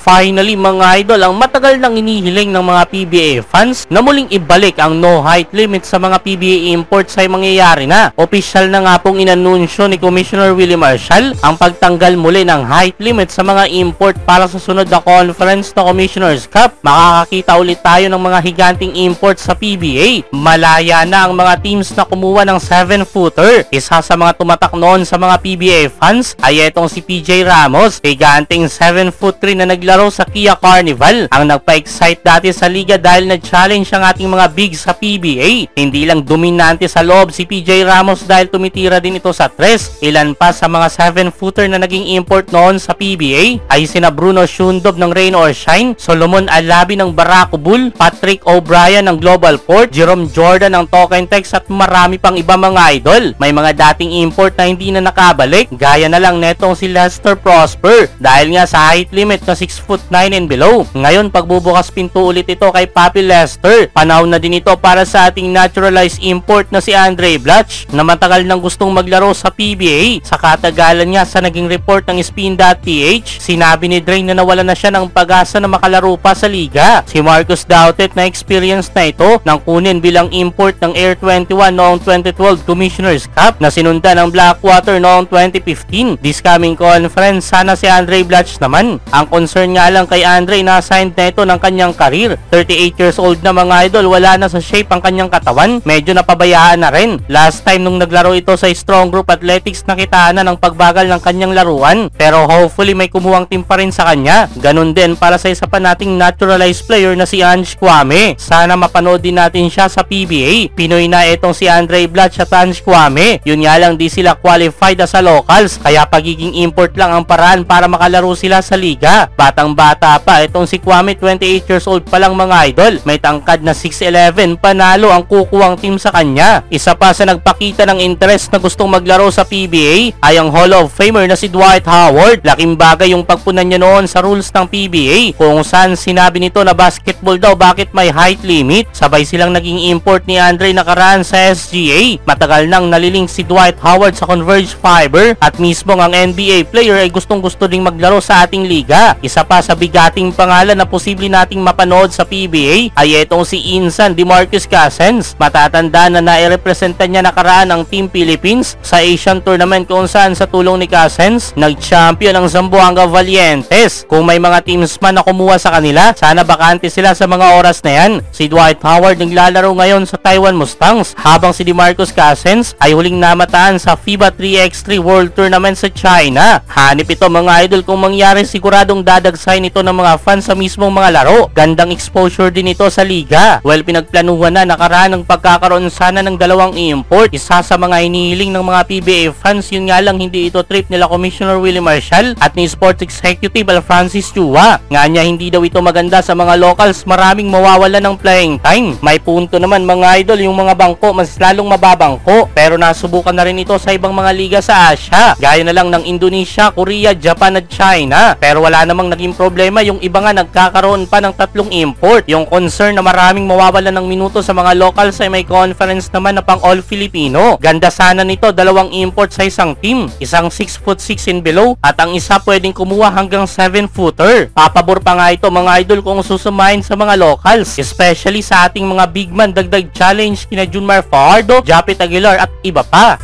Finally mga idol, ang matagal nang inihiling ng mga PBA fans na muling ibalik ang no height limit sa mga PBA imports ay mangyayari na. Opisyal na nga pong inanunsyo ni Commissioner Willie Marcial ang pagtanggal muli ng height limit sa mga import para sa sunod na conference na Commissioner's Cup. Makakakita ulit tayo ng mga higanting imports sa PBA. Malaya na ang mga teams na kumuha ng 7-footer. Isa sa mga tumatak noon sa mga PBA fans ay itong si PJ Ramos, higanting 7'3" na naglaro sa Kia Carnival. Ang nagpa-excite dati sa liga dahil na-challenge ang ating mga big sa PBA. Hindi lang dominante sa loob si PJ Ramos dahil tumitira din ito sa tres. Ilan pa sa mga 7-footer na naging import noon sa PBA ay sina Bruno Shundob ng Rain or Shine, Solomon Alabi ng Barako Bull, Patrick O'Brien ng Global Port, Jerome Jordan ng Token Tex at marami pang iba mga idol. May mga dating import na hindi na nakabalik, gaya na lang netong si Lester Prosper dahil nga sa height limit na 6'9" and below. Ngayon pagbubukas pinto ulit ito kay Papi Lester. Panahon na din ito para sa ating naturalized import na si Andre Blatch na matagal nang gustong maglaro sa PBA. Sa katagalan niya sa naging report ng Spin.ph, sinabi ni Drain na nawala na siya ng pag-asa na makalaro pa sa liga. Si Marcus Doutet na experience na ito nang kunin bilang import ng Air 21 noong 2012 Commissioner's Cup na sinundan ng Blackwater noong 2015. This coming conference, sana si Andre Blatch naman. Ang concern nga lang kay Andre na signed na ito ng kanyang karir. 38 years old na mga idol, wala na sa shape ang kanyang katawan. Medyo napabayaan na rin. Last time nung naglaro ito sa Strong Group Athletics, nakitaan na ng pagbagal ng kanyang laruan. Pero hopefully may kumuhang team pa rin sa kanya. Ganun din para sa isa pa nating naturalized player na si Ange Kwame. Sana mapanood din natin siya sa PBA. Pinoy na itong si Andre Blatch at Ange Kwame. Yun nga lang di sila qualified as a locals, kaya pagiging import lang ang paraan para makalaro sila sa liga. Batang-bata pa itong si Kwame, 28 years old pa lang mga idol. May tangkad na 6'11", panalo ang kukuwang team sa kanya. Isa pa sa nagpakita ng interest na gustong maglaro sa PBA ay ang Hall of Famer na si Dwight Howard. Laking bagay yung pagpunan niya noon sa rules ng PBA kung saan sinabi nito na basketball daw bakit may height limit. Sabay silang naging import ni Andre nakaraan sa SGA. Matagal nang nalilink si Dwight Howard sa Converge Fiber at mismo ang NBA player ay gustong-gusto ding maglaro sa ating liga. Isa pa sa bigating pangalan na posible nating mapanood sa PBA ay itong si Insan DeMarcus Cousins. Matatanda na nairepresenta niya nakaraan ang Team Philippines sa Asian Tournament kung saan sa tulong ni Cousins nag-champion ang Zamboanga Valientes. Kung may mga teams man na kumuha sa kanila, sana bakante sila sa mga oras na yan. Si Dwight Howard naglalaro ngayon sa Taiwan Mustangs habang si DeMarcus Cousins ay huling namataan sa FIBA 3x3 World Tournament sa China. Hanip ito mga idol, kung mangyari siguradong dadagsahin ito ng mga fans sa mismong mga laro. Gandang exposure din ito sa liga. Well, pinagplanuhan na nakaraan ng pagkakaroon sana ng dalawang import. Isa sa mga hinihiling ng mga PBA fans, yun nga lang hindi ito trip nila Commissioner Willie Marcial at ni Sports Executive Francis Chua. Nga niya hindi daw ito maganda sa mga locals, maraming mawawala ng playing time. May punto naman mga idol, yung mga bangko mas lalong mababangko, pero nasubukan na rin ito sa ibang mga liga sa Asia, gaya na lang ng Indonesia, Korea, Japan at China. Pero wala namang naging problema, yung iba nga nagkakaroon pa ng 3 import. Yung concern na maraming mawawala ng minuto sa mga locals ay may conference naman na pang all Filipino. Ganda sana nito, 2 import sa isang team, isang 6'6" and below at ang isa pwedeng kumuha hanggang 7-footer. Papabor pa nga ito mga idol kung susumahin sa mga locals, especially sa ating mga big man. Dagdag challenge kina Junmar Fajardo, Japet Aguilar at iba pa.